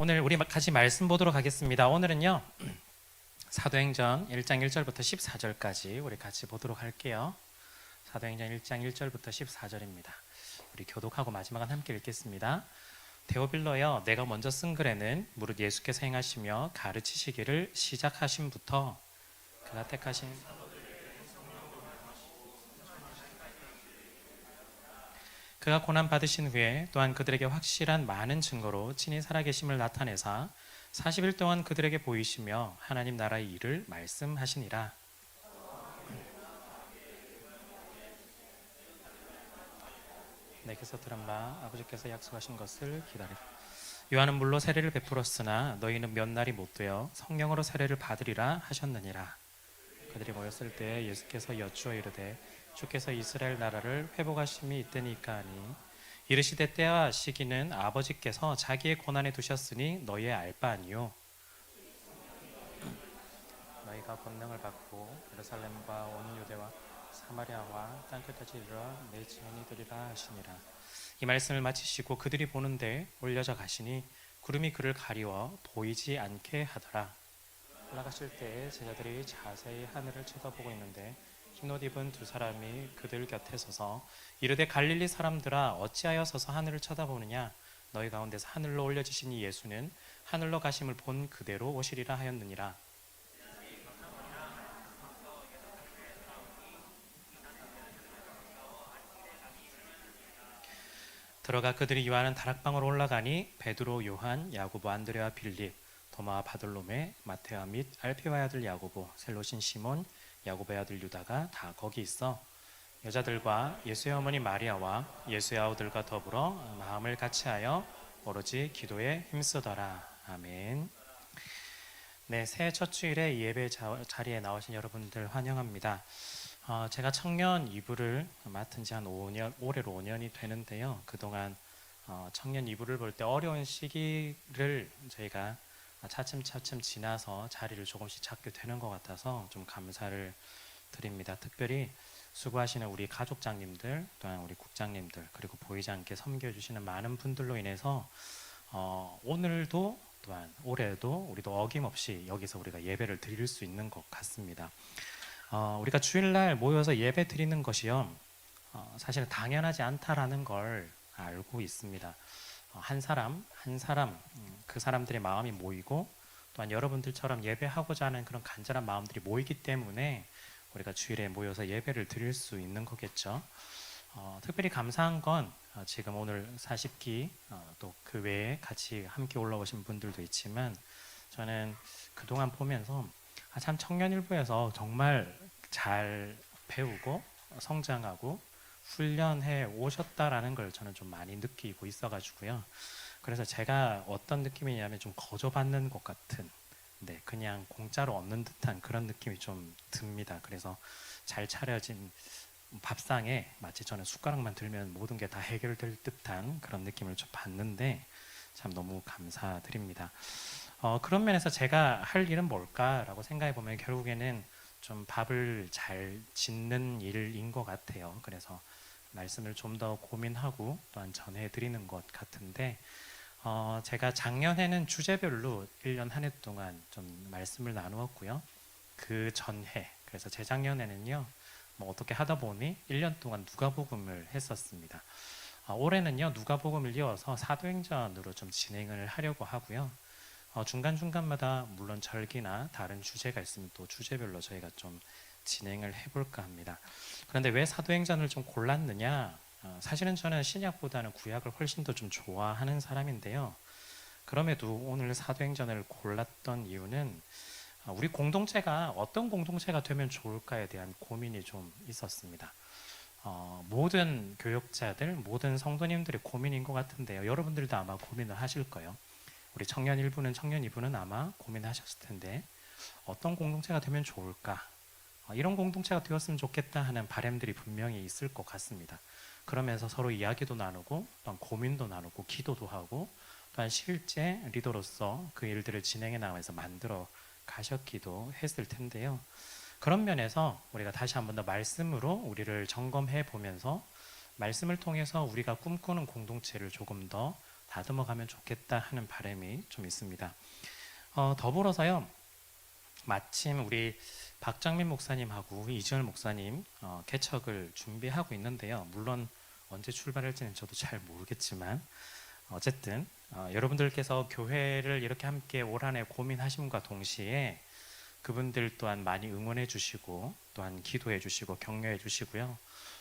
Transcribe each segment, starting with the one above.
오늘 우리 같이 말씀 보도록 하겠습니다. 오늘은요 사도행전 1장 1절부터 14절까지 우리 같이 보도록 할게요. 사도행전 1장 1절부터 14절입니다. 우리 교독하고 마지막은 함께 읽겠습니다. 데오빌로여, 내가 먼저 쓴 글에는 무릇 예수께서 행하시며 가르치시기를 시작하심부터 그가 택하신 그가 고난 받으신 후에 또한 그들에게 확실한 많은 증거로 친히 살아계심을 나타내사 40일 동안 그들에게 보이시며 하나님 나라의 일을 말씀하시니라. 내게서 들은 바 아버지께서 약속하신 것을 기다리라. 요한은 물로 세례를 베풀었으나 너희는 몇 날이 못 되어 성령으로 세례를 받으리라 하셨느니라. 그들이 모였을 때 예수께서 여쭈어 이르되 주께서 이스라엘 나라를 회복하심이 있더니까 하니 이르시되 때와 시기는 아버지께서 자기의 고난에 두셨으니 너희의 알 바 아니요 너희가 권능을 받고 예루살렘과 온 유대와 사마리아와 땅끝까지 이르러 내 증인이 되리라 하시니라. 이 말씀을 마치시고 그들이 보는데 올려져 가시니 구름이 그를 가리워 보이지 않게 하더라. 올라가실 때에 제자들이 자세히 하늘을 쳐다보고 있는데 흰 옷 입은 두 사람이 그들 곁에 서서 이르되 갈릴리 사람들아 어찌하여 서서 하늘을 쳐다보느냐. 너희 가운데서 하늘로 올려지신 이 예수는 하늘로 가심을 본 그대로 오시리라 하였느니라. 들어가 그들이 요하는 다락방으로 올라가니 베드로, 요한, 야고보, 안드레와 빌립, 도마와 바돌로메, 마테와 및 알페와의 아들 야고보, 셀로신 시몬, 야고보의 아들 유다가 다 거기 있어 여자들과 예수의 어머니 마리아와 예수의 아우들과 더불어 마음을 같이하여 오로지 기도에 힘쓰더라. 아멘. 네, 새해 첫 주일에 이 예배 자리에 나오신 여러분들 환영합니다. 제가 청년 이부를 맡은 지 한 5년, 올해로 5년이 되는데요. 그동안 청년 이부를 볼 때 어려운 시기를 저희가 차츰차츰 지나서 자리를 조금씩 찾게 되는 것 같아서 좀 감사를 드립니다. 특별히 수고하시는 우리 가족장님들, 또한 우리 국장님들, 그리고 보이지 않게 섬겨주시는 많은 분들로 인해서 오늘도 또한 올해도 우리도 어김없이 여기서 우리가 예배를 드릴 수 있는 것 같습니다. 우리가 주일날 모여서 예배 드리는 것이요, 사실 당연하지 않다라는 걸 알고 있습니다. 한 사람 그 사람들의 마음이 모이고 또한 여러분들처럼 예배하고자 하는 그런 간절한 마음들이 모이기 때문에 우리가 주일에 모여서 예배를 드릴 수 있는 거겠죠. 특별히 감사한 건 지금 오늘 40기 또 그 외에 같이 함께 올라오신 분들도 있지만 저는 그동안 보면서 참 청년일부에서 정말 잘 배우고 성장하고 훈련해 오셨다라는 걸 저는 좀 많이 느끼고 있어가지고요. 그래서 제가 어떤 느낌이냐면 좀 거저받는 것 같은, 네, 그냥 공짜로 얻는 듯한 그런 느낌이 좀 듭니다. 그래서 잘 차려진 밥상에 마치 저는 숟가락만 들면 모든 게 다 해결될 듯한 그런 느낌을 좀 받는데 참 너무 감사드립니다. 그런 면에서 제가 할 일은 뭘까라고 생각해 보면 결국에는 좀 밥을 잘 짓는 일인 것 같아요. 그래서 말씀을 좀 더 고민하고 또한 전해드리는 것 같은데 제가 작년에는 주제별로 1년 한 해 동안 좀 말씀을 나누었고요. 그 전해, 그래서 재작년에는요 뭐 어떻게 하다 보니 1년 동안 누가복음을 했었습니다. 올해는요 누가복음을 이어서 사도행전으로 좀 진행을 하려고 하고요. 중간중간마다 물론 절기나 다른 주제가 있으면 또 주제별로 저희가 좀 진행을 해볼까 합니다. 그런데 왜 사도행전을 좀 골랐느냐? 사실은 저는 신약보다는 구약을 훨씬 더 좀 좋아하는 사람인데요. 그럼에도 오늘 사도행전을 골랐던 이유는 우리 공동체가 어떤 공동체가 되면 좋을까에 대한 고민이 좀 있었습니다. 모든 교역자들, 모든 성도님들의 고민인 것 같은데요. 여러분들도 아마 고민을 하실 거예요. 우리 청년 1부는 청년 2부는 아마 고민하셨을 텐데 어떤 공동체가 되면 좋을까? 이런 공동체가 되었으면 좋겠다 하는 바람들이 분명히 있을 것 같습니다. 그러면서 서로 이야기도 나누고 또한 고민도 나누고 기도도 하고 또한 실제 리더로서 그 일들을 진행해 나가면서 만들어 가셨기도 했을 텐데요. 그런 면에서 우리가 다시 한 번 더 말씀으로 우리를 점검해 보면서 말씀을 통해서 우리가 꿈꾸는 공동체를 조금 더 다듬어가면 좋겠다 하는 바람이 좀 있습니다. 더불어서요, 마침 우리 박정민 목사님하고 이지열 목사님 개척을 준비하고 있는데요. 물론 언제 출발할지는 저도 잘 모르겠지만 어쨌든 여러분들께서 교회를 이렇게 함께 올 한 해 고민하심과 동시에 그분들 또한 많이 응원해 주시고 또한 기도해 주시고 격려해 주시고요.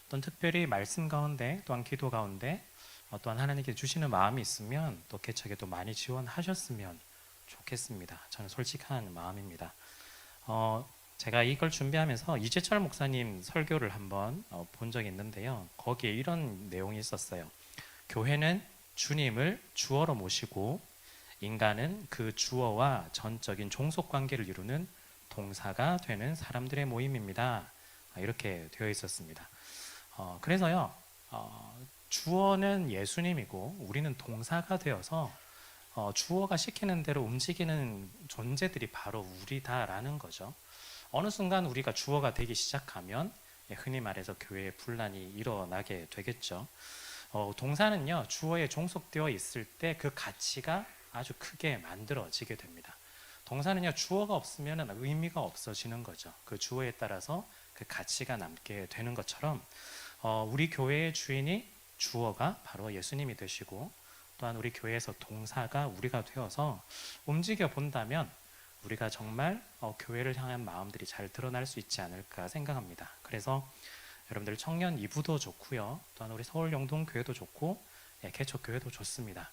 또한 특별히 말씀 가운데 또한 기도 가운데 또한 하나님께 주시는 마음이 있으면 또 개척에도 많이 지원하셨으면 좋겠습니다. 저는 솔직한 마음입니다. 제가 이걸 준비하면서 이재철 목사님 설교를 한번 본 적이 있는데요. 거기에 이런 내용이 있었어요. 교회는 주님을 주어로 모시고 인간은 그 주어와 전적인 종속 관계를 이루는 동사가 되는 사람들의 모임입니다. 이렇게 되어 있었습니다. 그래서요, 주어는 예수님이고 우리는 동사가 되어서 주어가 시키는 대로 움직이는 존재들이 바로 우리다라는 거죠. 어느 순간 우리가 주어가 되기 시작하면 흔히 말해서 교회의 분란이 일어나게 되겠죠. 동사는요, 주어에 종속되어 있을 때 그 가치가 아주 크게 만들어지게 됩니다. 동사는요, 주어가 없으면 의미가 없어지는 거죠. 그 주어에 따라서 그 가치가 남게 되는 것처럼 우리 교회의 주인이 주어가 바로 예수님이 되시고 또한 우리 교회에서 동사가 우리가 되어서 움직여 본다면 우리가 정말 교회를 향한 마음들이 잘 드러날 수 있지 않을까 생각합니다. 그래서 여러분들 청년 이부도 좋고요. 또한 우리 서울 영동교회도 좋고 개척교회도 좋습니다.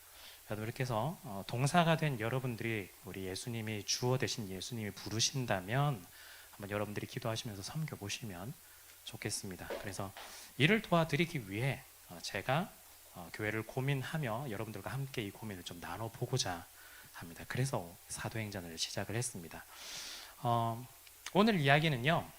이렇게 해서 동사가 된 여러분들이 우리 예수님이 주어 되신 예수님이 부르신다면 한번 여러분들이 기도하시면서 섬겨보시면 좋겠습니다. 그래서 이를 도와드리기 위해 제가 교회를 고민하며 여러분들과 함께 이 고민을 좀 나눠보고자 합니다. 그래서 사도행전을 시작을 했습니다. 오늘 이야기는요,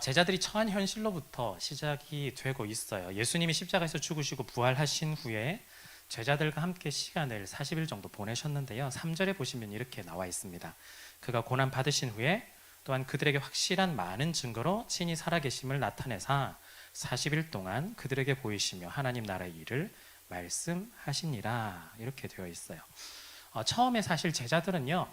제자들이 처한 현실로부터 시작이 되고 있어요. 예수님이 십자가에서 죽으시고 부활하신 후에 제자들과 함께 시간을 40일 정도 보내셨는데요. 3절에 보시면 이렇게 나와 있습니다. 그가 고난 받으신 후에 또한 그들에게 확실한 많은 증거로 친히 살아계심을 나타내사 40일 동안 그들에게 보이시며 하나님 나라의 일을 말씀하시니라, 이렇게 되어 있어요. 처음에 사실 제자들은요,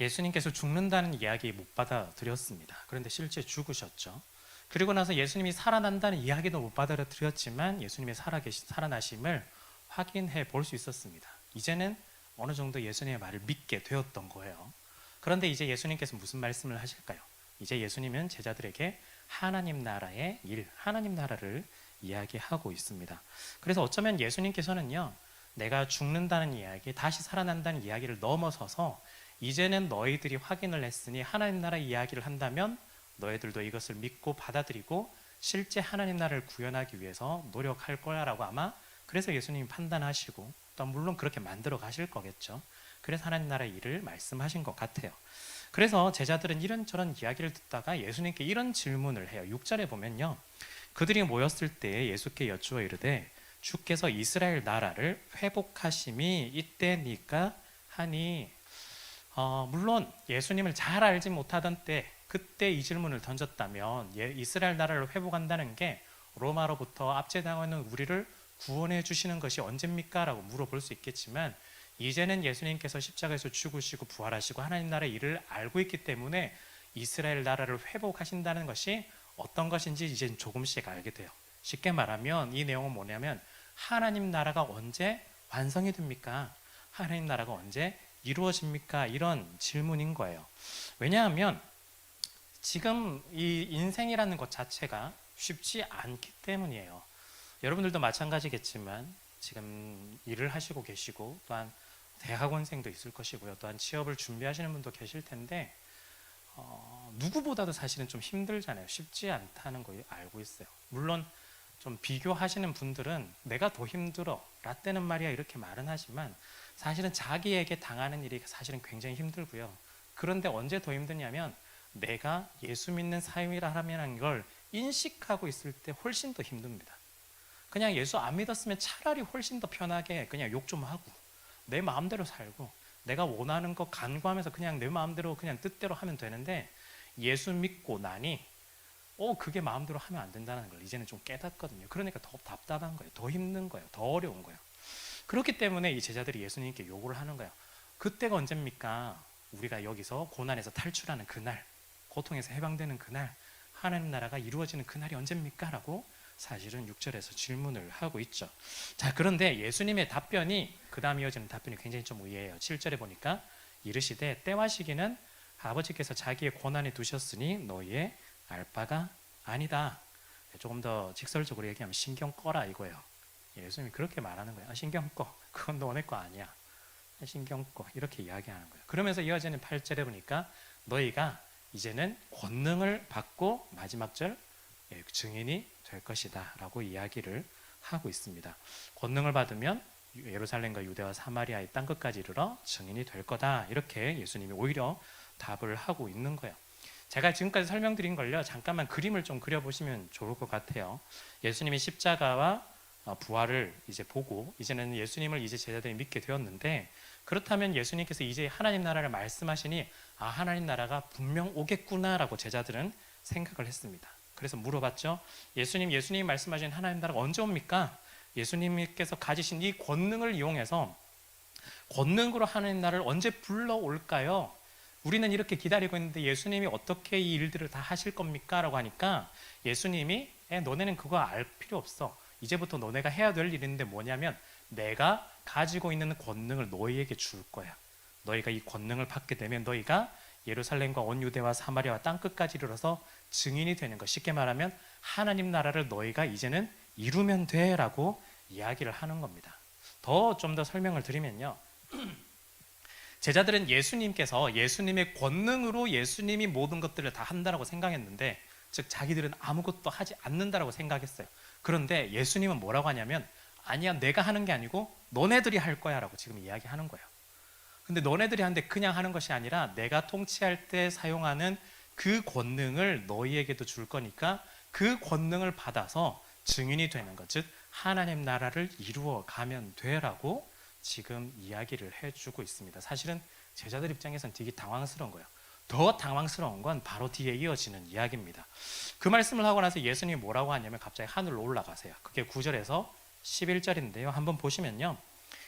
예수님께서 죽는다는 이야기 못 받아들였습니다. 그런데 실제 죽으셨죠. 그리고 나서 예수님이 살아난다는 이야기도 못 받아들였지만 예수님의 살아나심을 확인해 볼 수 있었습니다. 이제는 어느 정도 예수님의 말을 믿게 되었던 거예요. 그런데 이제 예수님께서 무슨 말씀을 하실까요? 이제 예수님은 제자들에게 하나님 나라의 일, 하나님 나라를 이야기하고 있습니다. 그래서 어쩌면 예수님께서는요, 내가 죽는다는 이야기, 다시 살아난다는 이야기를 넘어서서 이제는 너희들이 확인을 했으니 하나님 나라 이야기를 한다면 너희들도 이것을 믿고 받아들이고 실제 하나님 나라를 구현하기 위해서 노력할 거야라고 아마 그래서 예수님이 판단하시고 또 물론 그렇게 만들어 가실 거겠죠. 그래서 하나님 나라의 일을 말씀하신 것 같아요. 그래서 제자들은 이런저런 이야기를 듣다가 예수님께 이런 질문을 해요. 6절에 보면요, 그들이 모였을 때 예수께 여쭈어 이르되 주께서 이스라엘 나라를 회복하심이 이때니까 하니, 물론 예수님을 잘 알지 못하던 때 그때 이 질문을 던졌다면 이스라엘 나라를 회복한다는 게 로마로부터 압제당하는 우리를 구원해 주시는 것이 언제입니까? 라고 물어볼 수 있겠지만 이제는 예수님께서 십자가에서 죽으시고 부활하시고 하나님 나라의 일을 알고 있기 때문에 이스라엘 나라를 회복하신다는 것이 어떤 것인지 이제 조금씩 알게 돼요. 쉽게 말하면 이 내용은 뭐냐면 하나님 나라가 언제 완성이 됩니까? 하나님 나라가 언제 이루어집니까? 이런 질문인 거예요. 왜냐하면 지금 이 인생이라는 것 자체가 쉽지 않기 때문이에요. 여러분들도 마찬가지겠지만 지금 일을 하시고 계시고 또한 대학원생도 있을 것이고요. 또한 취업을 준비하시는 분도 계실 텐데 누구보다도 사실은 좀 힘들잖아요. 쉽지 않다는 거 알고 있어요. 물론 좀 비교하시는 분들은 내가 더 힘들어 라떼는 말이야 이렇게 말은 하지만 사실은 자기에게 당하는 일이 사실은 굉장히 힘들고요. 그런데 언제 더 힘드냐면 내가 예수 믿는 삶이라는 걸 인식하고 있을 때 훨씬 더 힘듭니다. 그냥 예수 안 믿었으면 차라리 훨씬 더 편하게 그냥 욕 좀 하고 내 마음대로 살고 내가 원하는 거 간구하면서 그냥 내 마음대로 그냥 뜻대로 하면 되는데 예수 믿고 나니 그게 마음대로 하면 안 된다는 걸 이제는 좀 깨닫거든요. 그러니까 더 답답한 거예요. 더 힘든 거예요. 더 어려운 거예요. 그렇기 때문에 이 제자들이 예수님께 요구를 하는 거예요. 그때가 언제입니까? 우리가 여기서 고난에서 탈출하는 그날, 고통에서 해방되는 그날, 하나님 나라가 이루어지는 그날이 언제입니까? 라고 사실은 6절에서 질문을 하고 있죠. 자, 그런데 예수님의 답변이, 그 다음 이어지는 답변이 굉장히 좀 의외예요. 7절에 보니까 이르시되 때와 시기는 아버지께서 자기의 권한에 두셨으니 너희의 알 바가 아니다. 조금 더 직설적으로 얘기하면 신경 꺼라 이거예요. 예수님이 그렇게 말하는 거예요. 신경 꺼. 그건 너네 거 아니야. 신경 꺼. 이렇게 이야기하는 거예요. 그러면서 이어지는 8절에 보니까 너희가 이제는 권능을 받고 마지막 절 증인이 될 것이다 라고 이야기를 하고 있습니다. 권능을 받으면 예루살렘과 유대와 사마리아의 땅끝까지 이르러 증인이 될 거다. 이렇게 예수님이 오히려 답을 하고 있는 거예요. 제가 지금까지 설명드린 걸요, 잠깐만 그림을 좀 그려보시면 좋을 것 같아요. 예수님이 십자가와 부활을 이제 보고 이제는 예수님을 이제 제자들이 믿게 되었는데, 그렇다면 예수님께서 이제 하나님 나라를 말씀하시니 하나님 나라가 분명 오겠구나라고 제자들은 생각을 했습니다. 그래서 물어봤죠. 예수님이 말씀하신 하나님 나라가 언제 옵니까? 예수님께서 가지신 이 권능을 이용해서 권능으로 하나님 나라를 언제 불러올까요? 우리는 이렇게 기다리고 있는데 예수님이 어떻게 이 일들을 다 하실 겁니까? 라고 하니까 예수님이 너네는 그거 알 필요 없어. 이제부터 너네가 해야 될 일인데 뭐냐면 내가 가지고 있는 권능을 너희에게 줄 거야. 너희가 이 권능을 받게 되면 너희가 예루살렘과 온 유대와 사마리아와 땅끝까지 이르러서 증인이 되는 것. 쉽게 말하면 하나님 나라를 너희가 이제는 이루면 돼 라고 이야기를 하는 겁니다. 좀 더 설명을 드리면요, 제자들은 예수님께서 예수님의 권능으로 예수님이 모든 것들을 다 한다라고 생각했는데, 즉 자기들은 아무것도 하지 않는다라고 생각했어요. 그런데 예수님은 뭐라고 하냐면 아니야, 내가 하는 게 아니고 너네들이 할 거야 라고 지금 이야기하는 거예요. 근데 너네들이 하는데 그냥 하는 것이 아니라 내가 통치할 때 사용하는 그 권능을 너희에게도 줄 거니까 그 권능을 받아서 증인이 되는 것, 즉 하나님 나라를 이루어 가면 되라고 지금 이야기를 해주고 있습니다. 사실은 제자들 입장에서는 되게 당황스러운 거예요. 더 당황스러운 건 바로 뒤에 이어지는 이야기입니다. 그 말씀을 하고 나서 예수님이 뭐라고 하냐면 갑자기 하늘로 올라가세요. 그게 9절에서 11절인데요. 한번 보시면요,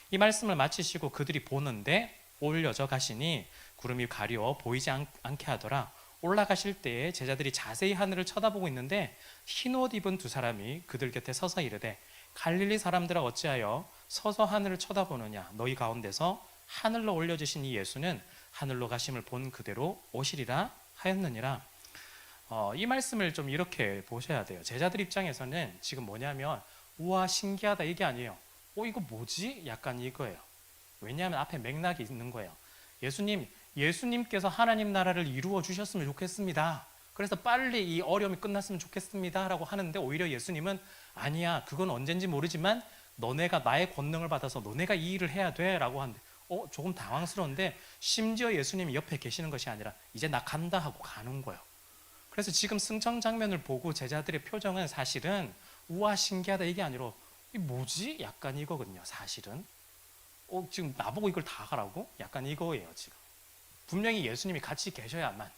이 말씀을 마치시고 그들이 보는데 올려져 가시니 구름이 가려 보이지 않게 하더라. 올라가실 때에 제자들이 자세히 하늘을 쳐다보고 있는데 흰 옷 입은 두 사람이 그들 곁에 서서 이르되 갈릴리 사람들아 어찌하여 서서 하늘을 쳐다보느냐. 너희 가운데서 하늘로 올려주신 이 예수는 하늘로 가심을 본 그대로 오시리라 하였느니라. 이 말씀을 좀 이렇게 보셔야 돼요. 제자들 입장에서는 지금 뭐냐면 우와 신기하다 이게 아니에요. 이거 뭐지? 약간 이거예요. 왜냐하면 앞에 맥락이 있는 거예요. 예수님께서 하나님 나라를 이루어 주셨으면 좋겠습니다. 그래서 빨리 이 어려움이 끝났으면 좋겠습니다 라고 하는데, 오히려 예수님은 아니야, 그건 언젠지 모르지만 너네가 나의 권능을 받아서 너네가 이 일을 해야 돼 라고 하는데 조금 당황스러운데, 심지어 예수님이 옆에 계시는 것이 아니라 이제 나 간다 하고 가는 거예요. 그래서 지금 승천 장면을 보고 제자들의 표정은 사실은 우와 신기하다 이게 아니라 이 뭐지? 약간 이거거든요. 사실은 지금 나보고 이걸 다 하라고? 약간 이거예요. 지금 분명히 예수님이 같이 계셔야만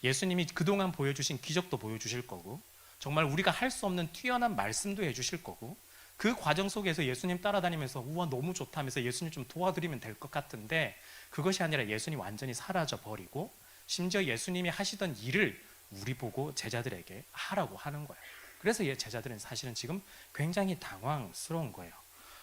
예수님이 그동안 보여주신 기적도 보여주실 거고, 정말 우리가 할 수 없는 뛰어난 말씀도 해주실 거고, 그 과정 속에서 예수님 따라다니면서 우와 너무 좋다 하면서 예수님 좀 도와드리면 될 것 같은데, 그것이 아니라 예수님 완전히 사라져 버리고 심지어 예수님이 하시던 일을 우리 보고 제자들에게 하라고 하는 거예요. 그래서 제자들은 사실은 지금 굉장히 당황스러운 거예요.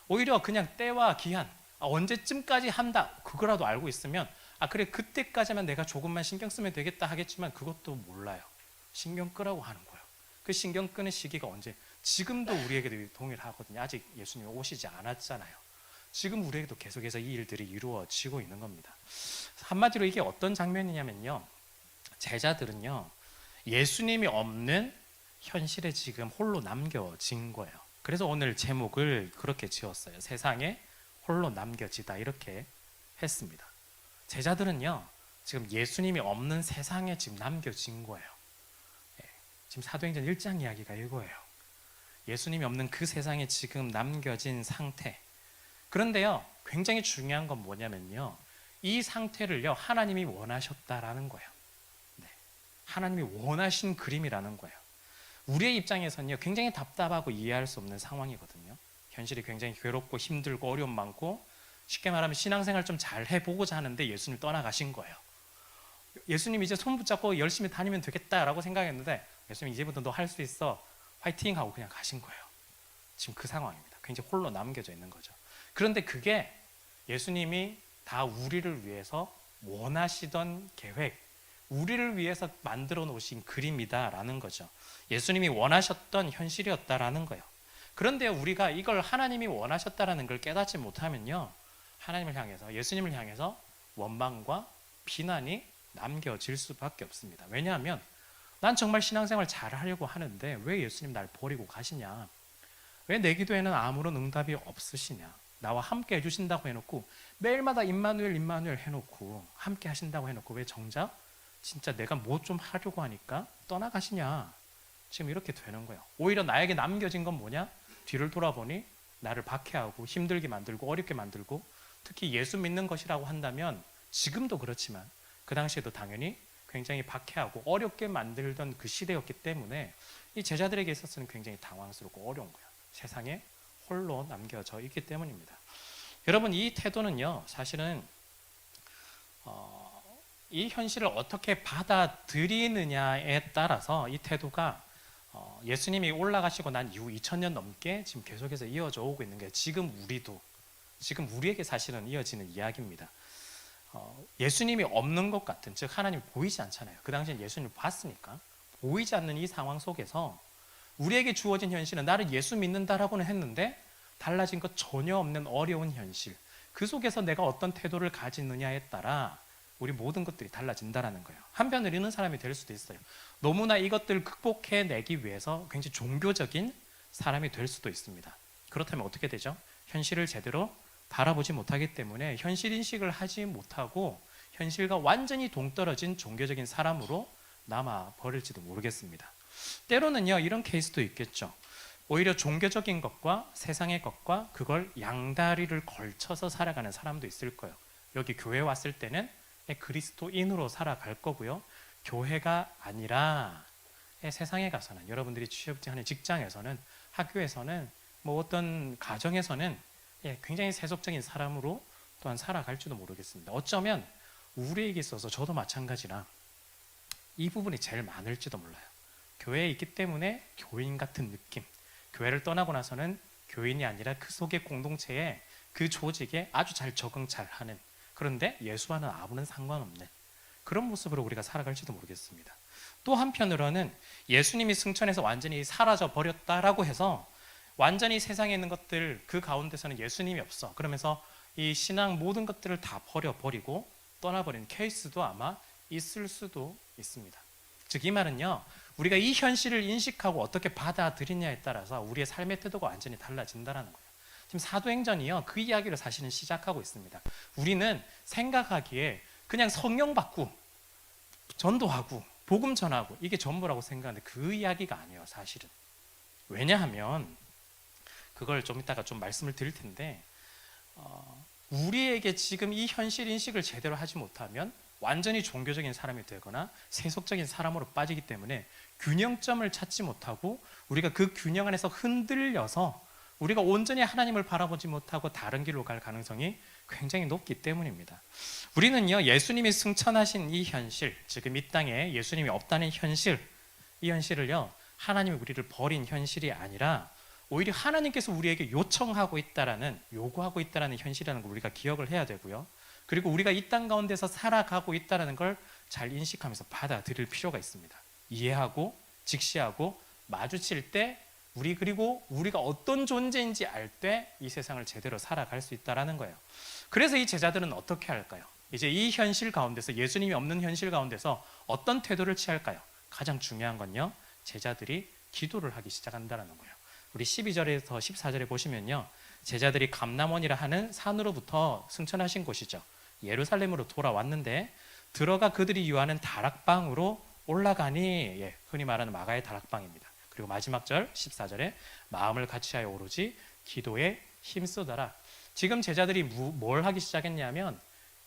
오히려 그냥 때와 기한, 언제쯤까지 한다 그거라도 알고 있으면 그래 그때까지만 내가 조금만 신경 쓰면 되겠다 하겠지만 그것도 몰라요. 신경 끄라고 하는 거예요. 그 신경 끄는 시기가 언제? 지금도 우리에게도 동일하거든요. 아직 예수님이 오시지 않았잖아요. 지금 우리에게도 계속해서 이 일들이 이루어지고 있는 겁니다. 한마디로 이게 어떤 장면이냐면요, 제자들은요 예수님이 없는 현실에 지금 홀로 남겨진 거예요. 그래서 오늘 제목을 그렇게 지었어요. 세상에 홀로 남겨지다 이렇게 했습니다. 제자들은요 지금 예수님이 없는 세상에 지금 남겨진 거예요. 지금 사도행전 1장 이야기가 이거예요. 예수님이 없는 그 세상에 지금 남겨진 상태. 그런데요 굉장히 중요한 건 뭐냐면요, 이 상태를요 하나님이 원하셨다라는 거예요. 하나님이 원하신 그림이라는 거예요. 우리의 입장에서는요 굉장히 답답하고 이해할 수 없는 상황이거든요. 현실이 굉장히 괴롭고 힘들고 어려움 많고 쉽게 말하면 신앙생활 좀 잘 해보고자 하는데 예수님 떠나가신 거예요. 예수님 이제 손 붙잡고 열심히 다니면 되겠다라고 생각했는데 예수님 이제부터 너 할 수 있어 화이팅 하고 그냥 가신 거예요. 지금 그 상황입니다. 굉장히 홀로 남겨져 있는 거죠. 그런데 그게 예수님이 다 우리를 위해서 원하시던 계획, 우리를 위해서 만들어 놓으신 그림이다라는 거죠. 예수님이 원하셨던 현실이었다라는 거예요. 그런데 우리가 이걸 하나님이 원하셨다라는 걸 깨닫지 못하면요, 하나님을 향해서, 예수님을 향해서 원망과 비난이 남겨질 수밖에 없습니다. 왜냐하면 난 정말 신앙생활 잘하려고 하는데 왜 예수님 날 버리고 가시냐, 왜 내 기도에는 아무런 응답이 없으시냐, 나와 함께 해주신다고 해놓고 매일마다 임마누엘 임마누엘 해놓고 함께 하신다고 해놓고 왜 정작 진짜 내가 뭐 좀 하려고 하니까 떠나가시냐, 지금 이렇게 되는 거예요. 오히려 나에게 남겨진 건 뭐냐, 뒤를 돌아보니 나를 박해하고 힘들게 만들고 어렵게 만들고, 특히 예수 믿는 것이라고 한다면 지금도 그렇지만 그 당시에도 당연히 굉장히 박해하고 어렵게 만들던 그 시대였기 때문에 이 제자들에게 있어서는 굉장히 당황스럽고 어려운 거예요. 세상에 홀로 남겨져 있기 때문입니다. 여러분, 이 태도는요, 사실은 이 현실을 어떻게 받아들이느냐에 따라서 이 태도가 예수님이 올라가시고 난 이후 2000년 넘게 지금 계속해서 이어져 오고 있는 게 지금 우리에게 사실은 이어지는 이야기입니다. 예수님이 없는 것 같은, 즉 하나님이 보이지 않잖아요. 그 당시엔 예수님을 봤으니까 보이지 않는 이 상황 속에서 우리에게 주어진 현실은 나를 예수 믿는다라고는 했는데 달라진 것 전혀 없는 어려운 현실, 그 속에서 내가 어떤 태도를 가지느냐에 따라 우리 모든 것들이 달라진다라는 거예요. 한편으로 이런 사람이 될 수도 있어요. 너무나 이것들을 극복해내기 위해서 굉장히 종교적인 사람이 될 수도 있습니다. 그렇다면 어떻게 되죠? 현실을 제대로 바라보지 못하기 때문에 현실 인식을 하지 못하고 현실과 완전히 동떨어진 종교적인 사람으로 남아 버릴지도 모르겠습니다. 때로는요, 이런 케이스도 있겠죠. 오히려 종교적인 것과 세상의 것과 그걸 양다리를 걸쳐서 살아가는 사람도 있을 거예요. 여기 교회 왔을 때는 그리스도인으로 살아갈 거고요, 교회가 아니라 세상에 가서는, 여러분들이 취업하는 직장에서는, 학교에서는, 뭐 어떤 가정에서는 굉장히 세속적인 사람으로 또한 살아갈지도 모르겠습니다. 어쩌면 우리에게 있어서 저도 마찬가지라 이 부분이 제일 많을지도 몰라요. 교회에 있기 때문에 교인 같은 느낌, 교회를 떠나고 나서는 교인이 아니라 그 속의 공동체에, 그 조직에 아주 잘 적응 잘하는, 그런데 예수와는 아무런 상관없는 그런 모습으로 우리가 살아갈지도 모르겠습니다. 또 한편으로는 예수님이 승천해서 완전히 사라져 버렸다라고 해서 완전히 세상에 있는 것들 그 가운데서는 예수님이 없어, 그러면서 이 신앙 모든 것들을 다 버려버리고 떠나버린 케이스도 아마 있을 수도 있습니다. 즉 이 말은요, 우리가 이 현실을 인식하고 어떻게 받아들이냐에 따라서 우리의 삶의 태도가 완전히 달라진다는 거예요. 지금 사도행전이요, 그 이야기를 사실은 시작하고 있습니다. 우리는 생각하기에 그냥 성경 받고 전도하고 복음 전하고 이게 전부라고 생각하는데 그 이야기가 아니에요, 사실은. 왜냐하면 그걸 좀 이따가 좀 말씀을 드릴 텐데, 우리에게 지금 이 현실 인식을 제대로 하지 못하면 완전히 종교적인 사람이 되거나 세속적인 사람으로 빠지기 때문에 균형점을 찾지 못하고 우리가 그 균형 안에서 흔들려서 우리가 온전히 하나님을 바라보지 못하고 다른 길로 갈 가능성이 굉장히 높기 때문입니다. 우리는요, 예수님이 승천하신 이 현실, 지금 이 땅에 예수님이 없다는 현실, 이 현실을요, 하나님이 우리를 버린 현실이 아니라 오히려 하나님께서 우리에게 요청하고 있다라는, 요구하고 있다라는 현실이라는 걸 우리가 기억을 해야 되고요. 그리고 우리가 이 땅 가운데서 살아가고 있다는 걸 잘 인식하면서 받아들일 필요가 있습니다. 이해하고 직시하고 마주칠 때 그리고 우리가 어떤 존재인지 알 때 이 세상을 제대로 살아갈 수 있다는 거예요. 그래서 이 제자들은 어떻게 할까요? 이제 이 현실 가운데서, 예수님이 없는 현실 가운데서 어떤 태도를 취할까요? 가장 중요한 건요, 제자들이 기도를 하기 시작한다는 거예요. 우리 12절에서 14절에 보시면요, 제자들이 감람원이라 하는 산으로부터 승천하신 곳이죠. 예루살렘으로 돌아왔는데 들어가 그들이 유하는 다락방으로 올라가니, 흔히 말하는 마가의 다락방입니다. 그리고 마지막 절 14절에 마음을 같이하여 오로지 기도에 힘쓰더라. 지금 제자들이 뭘 하기 시작했냐면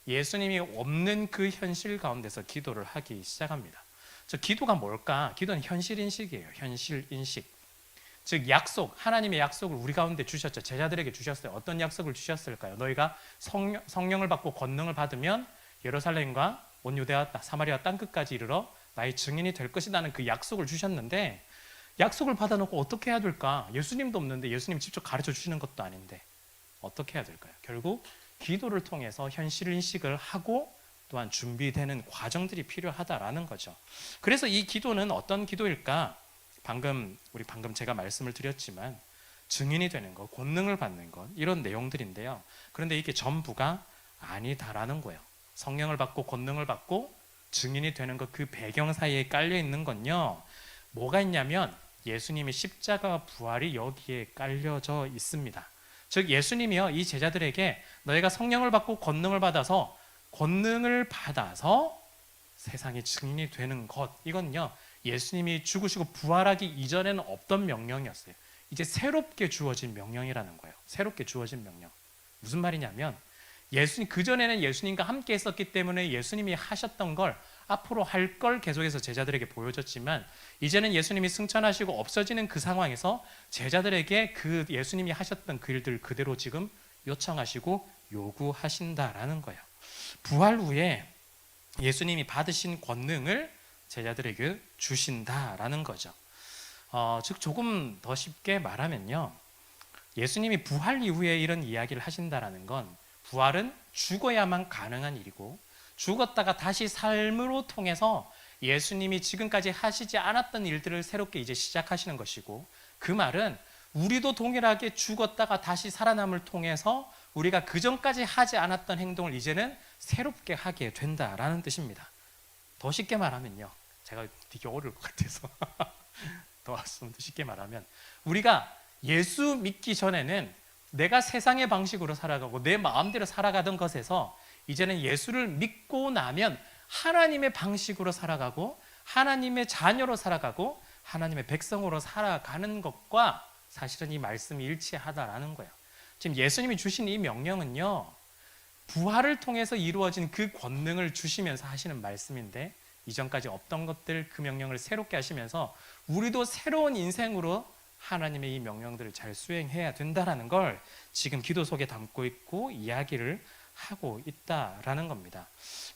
예수님이 없는 그 현실 가운데서 기도를 하기 시작합니다. 저 기도가 뭘까? 기도는 현실 인식이에요. 현실 인식. 즉 약속, 하나님의 약속을 우리 가운데 주셨죠. 제자들에게 주셨어요. 어떤 약속을 주셨을까요? 너희가 성령을 받고 권능을 받으면 예루살렘과 온 유대와 사마리아 땅끝까지 이르러 나의 증인이 될 것이라는 그 약속을 주셨는데, 약속을 받아놓고 어떻게 해야 될까? 예수님도 없는데, 예수님 직접 가르쳐 주시는 것도 아닌데 어떻게 해야 될까요? 결국 기도를 통해서 현실 인식을 하고 또한 준비되는 과정들이 필요하다라는 거죠. 그래서 이 기도는 어떤 기도일까? 방금 제가 말씀을 드렸지만 증인이 되는 것, 권능을 받는 것, 이런 내용들인데요. 그런데 이게 전부가 아니다라는 거예요. 성령을 받고 권능을 받고 증인이 되는 것, 그 배경 사이에 깔려 있는 건요, 뭐가 있냐면 예수님의 십자가 부활이 여기에 깔려져 있습니다. 즉 예수님이요, 이 제자들에게 너희가 성령을 받고 권능을 받아서 세상의 증인이 되는 것, 이건요 예수님이 죽으시고 부활하기 이전에는 없던 명령이었어요. 이제 새롭게 주어진 명령이라는 거예요. 새롭게 주어진 명령. 무슨 말이냐면 예수님, 그전에는 예수님과 함께 했었기 때문에 예수님이 하셨던 걸 앞으로 할 걸 계속해서 제자들에게 보여줬지만, 이제는 예수님이 승천하시고 없어지는 그 상황에서 제자들에게 그 예수님이 하셨던 그 일들 그대로 지금 요청하시고 요구하신다라는 거예요. 부활 후에 예수님이 받으신 권능을 제자들에게 주신다라는 거죠. 즉 조금 더 쉽게 말하면요, 예수님이 부활 이후에 이런 이야기를 하신다라는 건, 부활은 죽어야만 가능한 일이고 죽었다가 다시 삶으로 통해서 예수님이 지금까지 하시지 않았던 일들을 새롭게 이제 시작하시는 것이고, 그 말은 우리도 동일하게 죽었다가 다시 살아남을 통해서 우리가 그전까지 하지 않았던 행동을 이제는 새롭게 하게 된다라는 뜻입니다. 더 쉽게 말하면요, 제가 되게 어려울 것 같아서 더 쉽게 말하면, 우리가 예수 믿기 전에는 내가 세상의 방식으로 살아가고 내 마음대로 살아가던 것에서 이제는 예수를 믿고 나면 하나님의 방식으로 살아가고 하나님의 자녀로 살아가고 하나님의 백성으로 살아가는 것과 사실은 이 말씀이 일치하다라는 거예요. 지금 예수님이 주신 이 명령은요, 부활을 통해서 이루어진 그 권능을 주시면서 하시는 말씀인데, 이전까지 없던 것들, 그 명령을 새롭게 하시면서 우리도 새로운 인생으로 하나님의 이 명령들을 잘 수행해야 된다라는 걸 지금 기도 속에 담고 있고 이야기를 하고 있다라는 겁니다.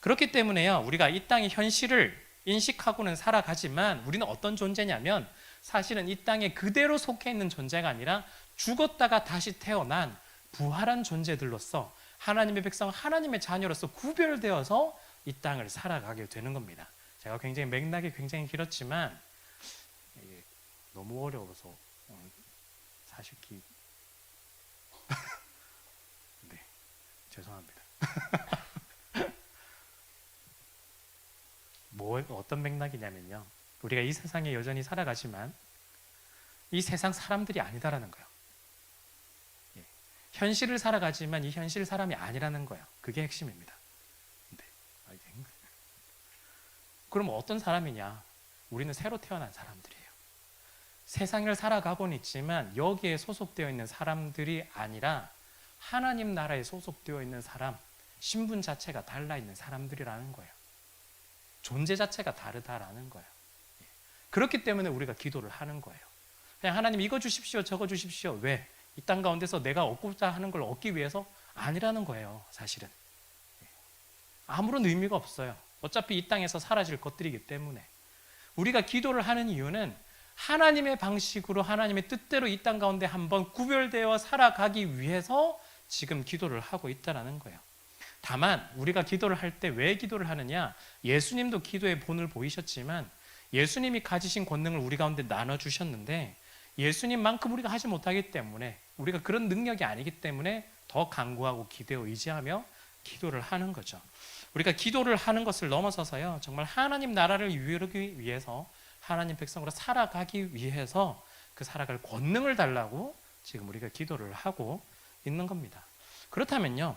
그렇기 때문에요, 우리가 이 땅의 현실을 인식하고는 살아가지만 우리는 어떤 존재냐면, 사실은 이 땅에 그대로 속해 있는 존재가 아니라 죽었다가 다시 태어난 부활한 존재들로서 하나님의 백성, 하나님의 자녀로서 구별되어서 이 땅을 살아가게 되는 겁니다. 제가 맥락이 굉장히 길었지만 너무 어려워서 사실 네, 죄송합니다. 어떤 맥락이냐면요, 우리가 이 세상에 여전히 살아가지만 이 세상 사람들이 아니다라는 거예요. 현실을 살아가지만 이 현실 사람이 아니라는 거예요. 그게 핵심입니다. 네. 그럼 어떤 사람이냐? 우리는 새로 태어난 사람들이에요. 세상을 살아가고는 있지만 여기에 소속되어 있는 사람들이 아니라 하나님 나라에 소속되어 있는 사람, 신분 자체가 달라 있는 사람들이라는 거예요. 존재 자체가 다르다라는 거예요. 그렇기 때문에 우리가 기도를 하는 거예요. 그냥 하나님 이거 주십시오, 저거 주십시오. 왜? 이 땅 가운데서 내가 얻고자 하는 걸 얻기 위해서 아니라는 거예요. 사실은 아무런 의미가 없어요. 어차피 이 땅에서 사라질 것들이기 때문에. 우리가 기도를 하는 이유는 하나님의 방식으로 하나님의 뜻대로 이 땅 가운데 한번 구별되어 살아가기 위해서 지금 기도를 하고 있다는 거예요. 다만 우리가 기도를 할 때 왜 기도를 하느냐? 예수님도 기도의 본을 보이셨지만 예수님이 가지신 권능을 우리 가운데 나눠주셨는데, 예수님만큼 우리가 하지 못하기 때문에, 우리가 그런 능력이 아니기 때문에 더 간구하고 기대어 의지하며 기도를 하는 거죠. 우리가 기도를 하는 것을 넘어서서요, 정말 하나님 나라를 이루기 위해서, 하나님 백성으로 살아가기 위해서 그 살아갈 권능을 달라고 지금 우리가 기도를 하고 있는 겁니다. 그렇다면요,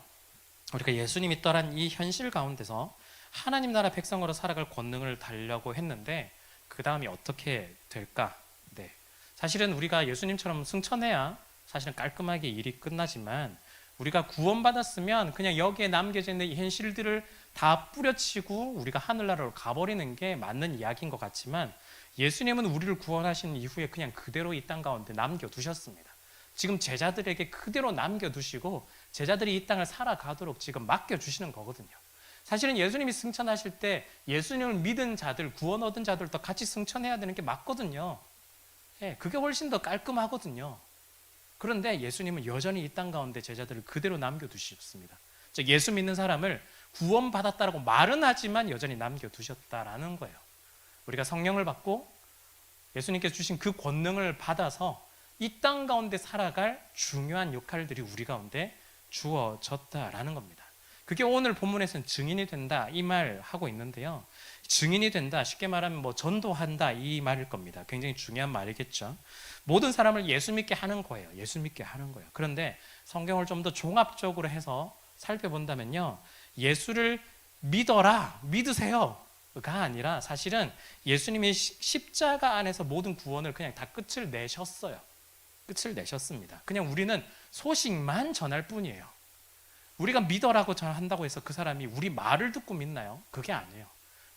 우리가 예수님이 떠난 이 현실 가운데서 하나님 나라 백성으로 살아갈 권능을 달라고 했는데 그 다음이 어떻게 될까? 네. 사실은 우리가 예수님처럼 승천해야 사실은 깔끔하게 일이 끝나지만, 우리가 구원받았으면 그냥 여기에 남겨져 있는 이 현실들을 다 뿌려치고 우리가 하늘나라로 가버리는 게 맞는 이야기인 것 같지만, 예수님은 우리를 구원하신 이후에 그냥 그대로 이 땅 가운데 남겨두셨습니다. 지금 제자들에게 그대로 남겨두시고 제자들이 이 땅을 살아가도록 지금 맡겨주시는 거거든요. 사실은 예수님이 승천하실 때 예수님을 믿은 자들, 구원 얻은 자들도 같이 승천해야 되는 게 맞거든요. 예, 그게 훨씬 더 깔끔하거든요. 그런데 예수님은 여전히 이 땅 가운데 제자들을 그대로 남겨두셨습니다. 즉 예수 믿는 사람을 구원받았다라고 말은 하지만 여전히 남겨두셨다라는 거예요. 우리가 성령을 받고 예수님께서 주신 그 권능을 받아서 이 땅 가운데 살아갈 중요한 역할들이 우리 가운데 주어졌다라는 겁니다. 그게 오늘 본문에서는 증인이 된다 이 말 하고 있는데요. 증인이 된다, 쉽게 말하면 뭐 전도한다 이 말일 겁니다. 굉장히 중요한 말이겠죠. 모든 사람을 예수 믿게 하는 거예요. 예수 믿게 하는 거예요. 그런데 성경을 좀 더 종합적으로 해서 살펴본다면요, 예수를 믿어라, 믿으세요가 아니라 사실은 예수님이 십자가 안에서 모든 구원을 그냥 다 끝을 내셨어요. 끝을 내셨습니다. 그냥 우리는 소식만 전할 뿐이에요. 우리가 믿어라고 전한다고 해서 그 사람이 우리 말을 듣고 믿나요? 그게 아니에요.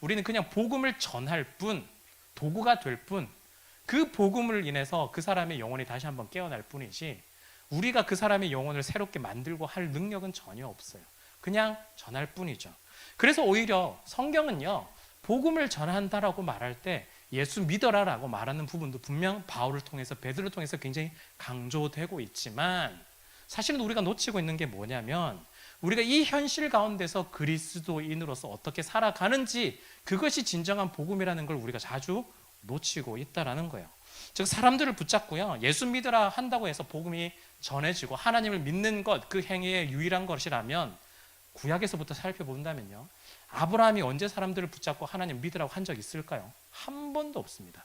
우리는 그냥 복음을 전할 뿐, 도구가 될 뿐, 그 복음을 인해서 그 사람의 영혼이 다시 한번 깨어날 뿐이지 우리가 그 사람의 영혼을 새롭게 만들고 할 능력은 전혀 없어요. 그냥 전할 뿐이죠. 그래서 오히려 성경은요, 복음을 전한다라고 말할 때 예수 믿어라라고 말하는 부분도 분명 바울을 통해서, 베드로를 통해서 굉장히 강조되고 있지만 사실은 우리가 놓치고 있는 게 뭐냐면 우리가 이 현실 가운데서 그리스도인으로서 어떻게 살아가는지, 그것이 진정한 복음이라는 걸 우리가 자주 놓치고 있다라는 거예요. 즉 사람들을 붙잡고요, 예수 믿으라 한다고 해서 복음이 전해지고 하나님을 믿는 것, 그 행위의 유일한 것이라면 구약에서부터 살펴본다면요, 아브라함이 언제 사람들을 붙잡고 하나님 믿으라고 한 적이 있을까요? 한 번도 없습니다.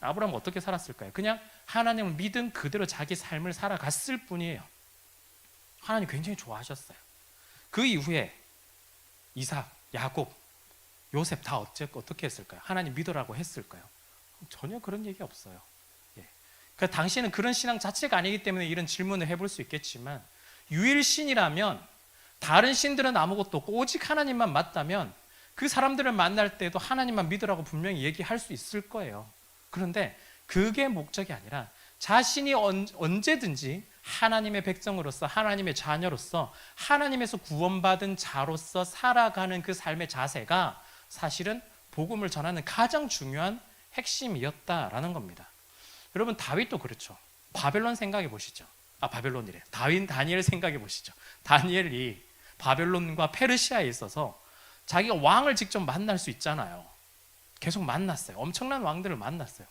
아브라함은 어떻게 살았을까요? 그냥 하나님을 믿은 그대로 자기 삶을 살아갔을 뿐이에요. 하나님 굉장히 좋아하셨어요. 그 이후에 이삭, 야곱, 요셉 다 어떻게 했을까요? 하나님 믿으라고 했을까요? 전혀 그런 얘기 없어요. 예. 그러니까 당시에는 그런 신앙 자체가 아니기 때문에 이런 질문을 해볼 수 있겠지만, 유일신이라면 다른 신들은 아무것도 없고 오직 하나님만 맞다면 그 사람들을 만날 때도 하나님만 믿으라고 분명히 얘기할 수 있을 거예요. 그런데 그게 목적이 아니라 자신이 언제든지 하나님의 백성으로서, 하나님의 자녀로서, 하나님에서 구원받은 자로서 살아가는 그 삶의 자세가 사실은 복음을 전하는 가장 중요한 핵심이었다라는 겁니다. 여러분, 다윗도 그렇죠. 바벨론 생각해 보시죠. 바벨론이래. 다니엘 생각해 보시죠. 다니엘이 바벨론과 페르시아에 있어서 자기가 왕을 직접 만날 수 있잖아요. 계속 만났어요. 엄청난 왕들을 만났어요.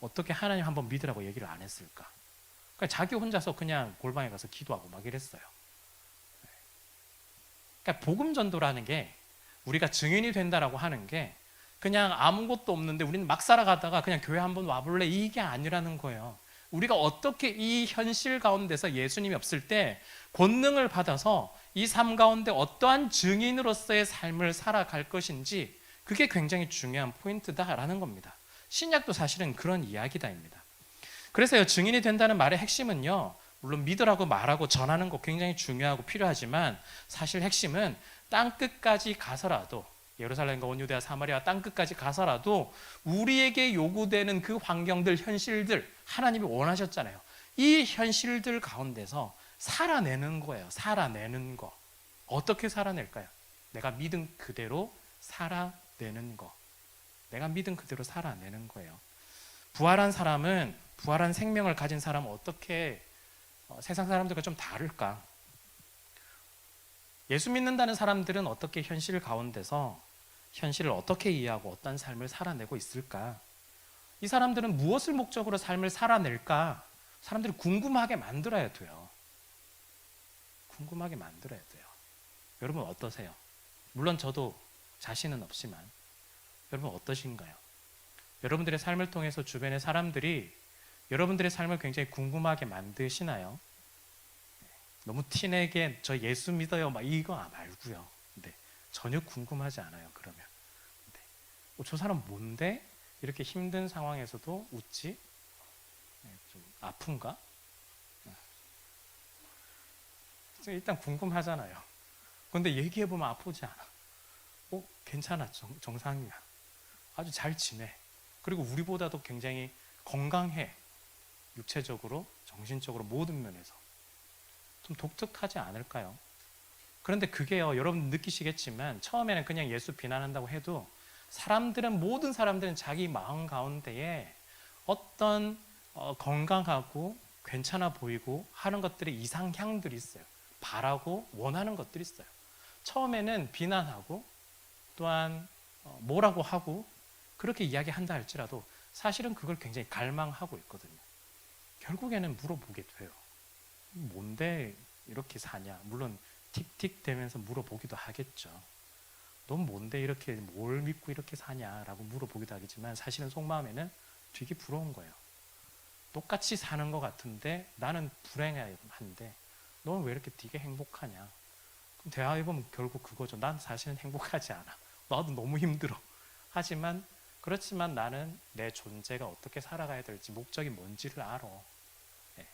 어떻게 하나님 한번 믿으라고 얘기를 안 했을까? 그러니까 자기 혼자서 그냥 골방에 가서 기도하고 막 이랬어요. 그러니까 복음 전도라는 게, 우리가 증인이 된다라고 하는 게 그냥 아무것도 없는데 우리는 막 살아가다가 그냥 교회 한번 와볼래, 이게 아니라는 거예요. 우리가 어떻게 이 현실 가운데서 예수님이 없을 때 권능을 받아서 이 삶 가운데 어떠한 증인으로서의 삶을 살아갈 것인지, 그게 굉장히 중요한 포인트다라는 겁니다. 신약도 사실은 그런 이야기다입니다. 그래서요, 증인이 된다는 말의 핵심은요, 물론 믿으라고 말하고 전하는 거 굉장히 중요하고 필요하지만 사실 핵심은 땅끝까지 가서라도, 예루살렘과 온 유대와 사마리아 땅끝까지 가서라도 우리에게 요구되는 그 환경들, 현실들, 하나님이 원하셨잖아요. 이 현실들 가운데서 살아내는 거예요. 살아내는 거. 어떻게 살아낼까요? 내가 믿은 그대로 살아내는 거. 내가 믿은 그대로 살아내는 거예요. 부활한 사람은, 부활한 생명을 가진 사람은 어떻게 세상 사람들과 좀 다를까? 예수 믿는다는 사람들은 어떻게 현실 가운데서 현실을 어떻게 이해하고 어떤 삶을 살아내고 있을까? 이 사람들은 무엇을 목적으로 삶을 살아낼까? 사람들이 궁금하게 만들어야 돼요. 궁금하게 만들어야 돼요. 여러분 어떠세요? 물론 저도 자신은 없지만 여러분 어떠신가요? 여러분들의 삶을 통해서 주변의 사람들이 여러분들의 삶을 굉장히 궁금하게 만드시나요? 너무 티내게 저 예수 믿어요 막 이거 말고요. 네, 전혀 궁금하지 않아요. 그러면 네. 저 사람 뭔데 이렇게 힘든 상황에서도 웃지? 네, 좀 아픈가? 일단 궁금하잖아요. 그런데 얘기해보면 아프지 않아. 괜찮아, 정상이야. 아주 잘 지내. 그리고 우리보다도 굉장히 건강해. 육체적으로, 정신적으로 모든 면에서 좀 독특하지 않을까요? 그런데 그게요, 여러분 느끼시겠지만 처음에는 그냥 예수 비난한다고 해도 모든 사람들은 자기 마음 가운데에 어떤 건강하고 괜찮아 보이고 하는 것들의 이상향들이 있어요. 바라고 원하는 것들이 있어요. 처음에는 비난하고 또한 뭐라고 하고 그렇게 이야기한다 할지라도 사실은 그걸 굉장히 갈망하고 있거든요. 결국에는 물어보게 돼요. 뭔데 이렇게 사냐? 물론 틱틱 대면서 물어보기도 하겠죠. 넌 뭔데 이렇게 뭘 믿고 이렇게 사냐라고 물어보기도 하겠지만 사실은 속마음에는 되게 부러운 거예요. 똑같이 사는 것 같은데 나는 불행한데 넌 왜 이렇게 되게 행복하냐? 그럼 대화해보면 결국 그거죠. 난 사실은 행복하지 않아. 나도 너무 힘들어. 그렇지만 나는 내 존재가 어떻게 살아가야 될지 목적이 뭔지를 알아. 네.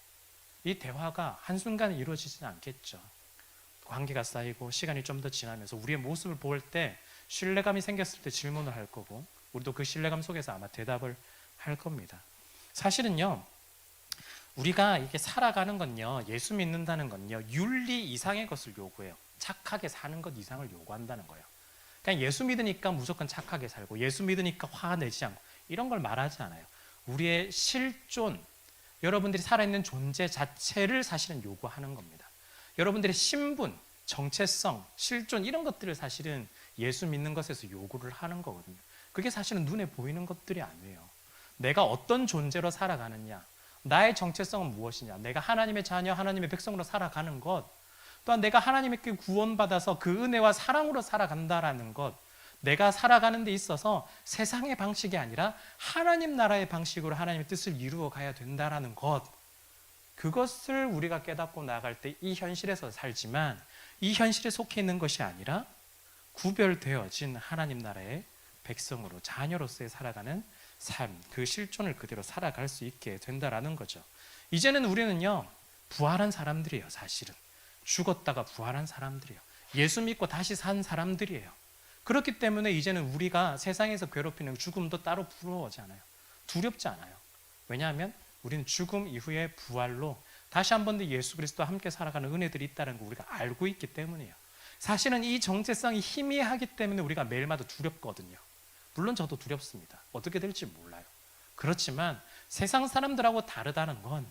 이 대화가 한순간에 이루어지지는 않겠죠. 관계가 쌓이고 시간이 좀 더 지나면서 우리의 모습을 볼 때 신뢰감이 생겼을 때 질문을 할 거고 우리도 그 신뢰감 속에서 아마 대답을 할 겁니다. 사실은요, 우리가 이렇게 살아가는 건요, 예수 믿는다는 건요, 윤리 이상의 것을 요구해요. 착하게 사는 것 이상을 요구한다는 거예요. 그냥 예수 믿으니까 무조건 착하게 살고 예수 믿으니까 화내지 않고 이런 걸 말하지 않아요. 우리의 실존, 여러분들이 살아있는 존재 자체를 사실은 요구하는 겁니다. 여러분들의 신분, 정체성, 실존 이런 것들을 사실은 예수 믿는 것에서 요구를 하는 거거든요. 그게 사실은 눈에 보이는 것들이 아니에요. 내가 어떤 존재로 살아가느냐, 나의 정체성은 무엇이냐, 내가 하나님의 자녀, 하나님의 백성으로 살아가는 것, 또한 내가 하나님께 구원받아서 그 은혜와 사랑으로 살아간다라는 것, 내가 살아가는 데 있어서 세상의 방식이 아니라 하나님 나라의 방식으로 하나님의 뜻을 이루어 가야 된다라는 것, 그것을 우리가 깨닫고 나아갈 때 이 현실에서 살지만 이 현실에 속해 있는 것이 아니라 구별되어진 하나님 나라의 백성으로 자녀로서의 살아가는 삶, 그 실존을 그대로 살아갈 수 있게 된다라는 거죠. 이제는 우리는요, 부활한 사람들이에요. 사실은 죽었다가 부활한 사람들이에요. 예수 믿고 다시 산 사람들이에요. 그렇기 때문에 이제는 우리가 세상에서 괴롭히는 죽음도 따로 부러워하지 않아요. 두렵지 않아요. 왜냐하면 우리는 죽음 이후에 부활로 다시 한 번 더 예수 그리스도와 함께 살아가는 은혜들이 있다는 걸 우리가 알고 있기 때문이에요. 사실은 이 정체성이 희미하기 때문에 우리가 매일마다 두렵거든요. 물론 저도 두렵습니다. 어떻게 될지 몰라요. 그렇지만 세상 사람들하고 다르다는 건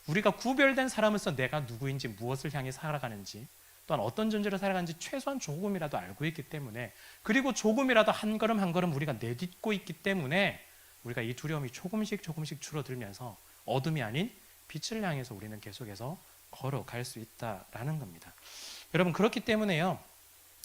우리가 구별된 사람으로서 내가 누구인지 무엇을 향해 살아가는지 또한 어떤 존재로 살아가는지 최소한 조금이라도 알고 있기 때문에 그리고 조금이라도 한 걸음 한 걸음 우리가 내딛고 있기 때문에 우리가 이 두려움이 조금씩 줄어들면서 어둠이 아닌 빛을 향해서 우리는 계속해서 걸어갈 수 있다라는 겁니다. 여러분 그렇기 때문에요.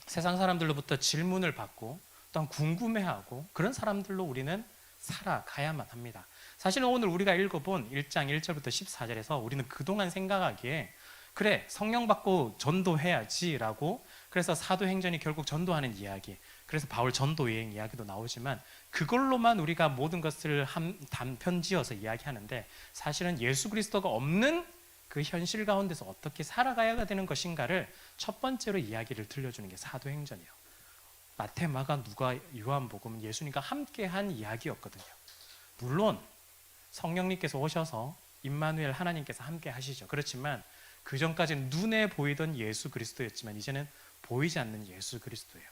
세상 사람들로부터 질문을 받고 또한 궁금해하고 그런 사람들로 우리는 살아가야만 합니다. 사실은 오늘 우리가 읽어본 1장 1절부터 14절에서 우리는 그동안 생각하기에 그래 성령 받고 전도해야지 라고 그래서 사도행전이 결국 전도하는 이야기 그래서 바울 전도여행 이야기도 나오지만 그걸로만 우리가 모든 것을 한 단편지어서 이야기하는데 사실은 예수 그리스도가 없는 그 현실 가운데서 어떻게 살아가야 되는 것인가를 첫 번째로 이야기를 들려주는 게 사도행전이에요. 마태, 마가, 누가, 요한복음은 예수님과 함께한 이야기였거든요. 물론 성령님께서 오셔서 임마누엘 하나님께서 함께 하시죠. 그렇지만 그 전까지는 눈에 보이던 예수 그리스도였지만 이제는 보이지 않는 예수 그리스도예요.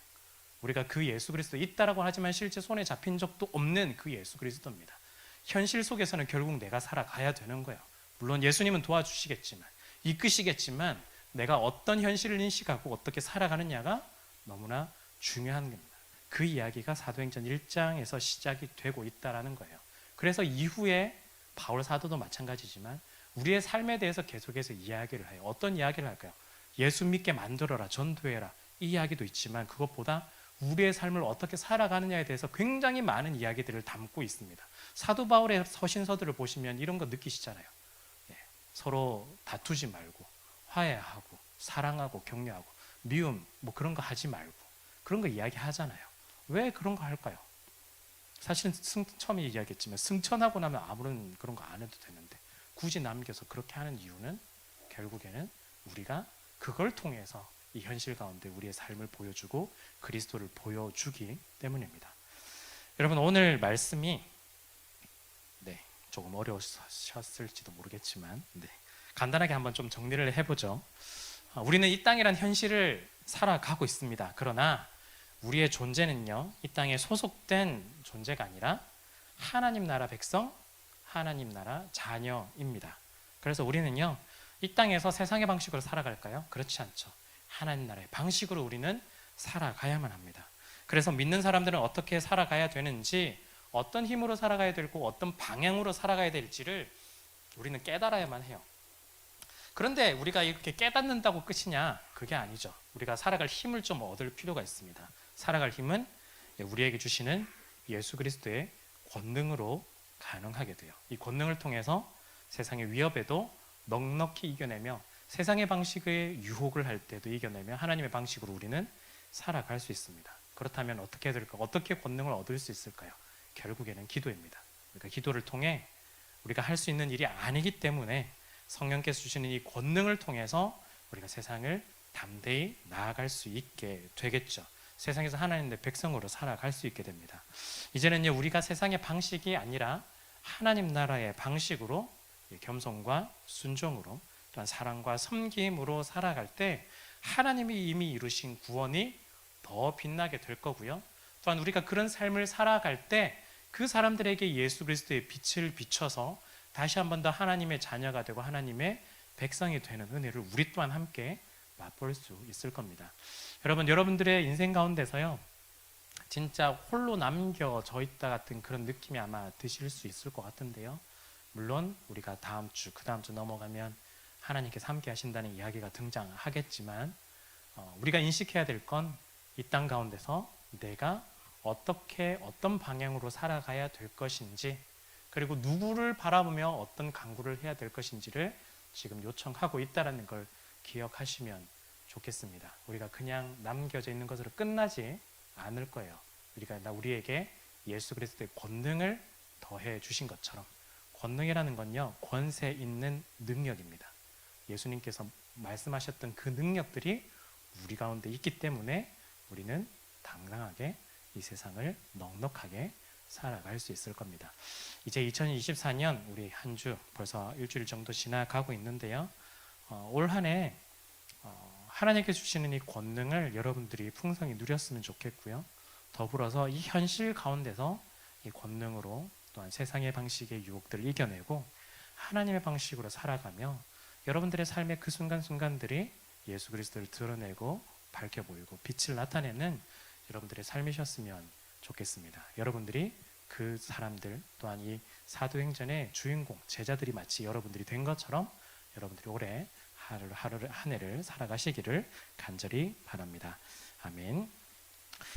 우리가 그 예수 그리스도 있다라고 하지만 실제 손에 잡힌 적도 없는 그 예수 그리스도입니다. 현실 속에서는 결국 내가 살아가야 되는 거예요. 물론 예수님은 도와주시겠지만 이끄시겠지만 내가 어떤 현실을 인식하고 어떻게 살아가느냐가 너무나 중요한 겁니다. 그 이야기가 사도행전 1장에서 시작이 되고 있다는 거예요. 그래서 이후에 바울 사도도 마찬가지지만 우리의 삶에 대해서 계속해서 이야기를 해요. 어떤 이야기를 할까요? 예수 믿게 만들어라, 전도해라 이 이야기도 있지만 그것보다 우리의 삶을 어떻게 살아가느냐에 대해서 굉장히 많은 이야기들을 담고 있습니다. 사도 바울의 서신서들을 보시면 이런 거 느끼시잖아요. 서로 다투지 말고 화해하고 사랑하고 격려하고 미움 뭐 그런 거 하지 말고 그런 거 이야기하잖아요. 왜 그런 거 할까요? 사실은 처음에 이야기했지만 승천하고 나면 아무런 그런 거 안 해도 되는데 굳이 남겨서 그렇게 하는 이유는 결국에는 우리가 그걸 통해서 이 현실 가운데 우리의 삶을 보여주고 그리스도를 보여주기 때문입니다. 여러분 오늘 말씀이 조금 어려우셨을지도 모르겠지만 네. 간단하게 한번 좀 정리를 해보죠. 우리는 이 땅이란 현실을 살아가고 있습니다. 그러나 우리의 존재는요, 이 땅에 소속된 존재가 아니라 하나님 나라 백성, 하나님 나라 자녀입니다. 그래서 우리는요, 이 땅에서 세상의 방식으로 살아갈까요? 그렇지 않죠. 하나님 나라의 방식으로 우리는 살아가야만 합니다. 그래서 믿는 사람들은 어떻게 살아가야 되는지, 어떤 힘으로 살아가야 되고 어떤 방향으로 살아가야 될지를 우리는 깨달아야만 해요. 그런데 우리가 이렇게 깨닫는다고 끝이냐? 그게 아니죠. 우리가 살아갈 힘을 좀 얻을 필요가 있습니다. 살아갈 힘은 우리에게 주시는 예수 그리스도의 권능으로 가능하게 돼요. 이 권능을 통해서 세상의 위협에도 넉넉히 이겨내며 세상의 방식의 유혹을 할 때도 이겨내며 하나님의 방식으로 우리는 살아갈 수 있습니다. 그렇다면 어떻게 해야 될까? 어떻게 권능을 얻을 수 있을까요? 결국에는 기도입니다. 그러니까 기도를 통해 우리가 할 수 있는 일이 아니기 때문에 성령께서 주시는 이 권능을 통해서 우리가 세상을 담대히 나아갈 수 있게 되겠죠. 세상에서 하나님의 백성으로 살아갈 수 있게 됩니다. 이제는요, 우리가 세상의 방식이 아니라 하나님 나라의 방식으로 겸손과 순종으로 또한 사랑과 섬김으로 살아갈 때 하나님이 이미 이루신 구원이 더 빛나게 될 거고요. 또한 우리가 그런 삶을 살아갈 때 그 사람들에게 예수 그리스도의 빛을 비춰서 다시 한 번 더 하나님의 자녀가 되고 하나님의 백성이 되는 은혜를 우리 또한 함께 맛볼 수 있을 겁니다. 여러분들의 인생 가운데서요, 진짜 홀로 남겨져 있다 같은 그런 느낌이 아마 드실 수 있을 것 같은데요. 물론 우리가 다음 주, 그 다음 주 넘어가면 하나님께서 함께 하신다는 이야기가 등장하겠지만 우리가 인식해야 될 건 이 땅 가운데서 내가 어떻게 어떤 방향으로 살아가야 될 것인지, 그리고 누구를 바라보며 어떤 강구를 해야 될 것인지를 지금 요청하고 있다는 걸 기억하시면 좋겠습니다. 우리가 그냥 남겨져 있는 것으로 끝나지 않을 거예요. 우리에게 예수 그리스도의 권능을 더해 주신 것처럼, 권능이라는 건요, 권세 있는 능력입니다. 예수님께서 말씀하셨던 그 능력들이 우리 가운데 있기 때문에 우리는 당당하게 이 세상을 넉넉하게 살아갈 수 있을 겁니다. 이제 2024년 우리 한 주 벌써 일주일 정도 지나가고 있는데요. 올 한 해 하나님께 주시는 이 권능을 여러분들이 풍성히 누렸으면 좋겠고요. 더불어서 이 현실 가운데서 이 권능으로 또한 세상의 방식의 유혹들을 이겨내고 하나님의 방식으로 살아가며 여러분들의 삶의 그 순간순간들이 예수 그리스도를 드러내고 밝혀 보이고 빛을 나타내는 여러분들의 삶이셨으면 좋겠습니다. 여러분들이 그 사람들 또한 이 사도행전의 주인공 제자들이 마치 여러분들이 된 것처럼 여러분들이 올해 한 해를 살아가시기를 간절히 바랍니다. 아멘.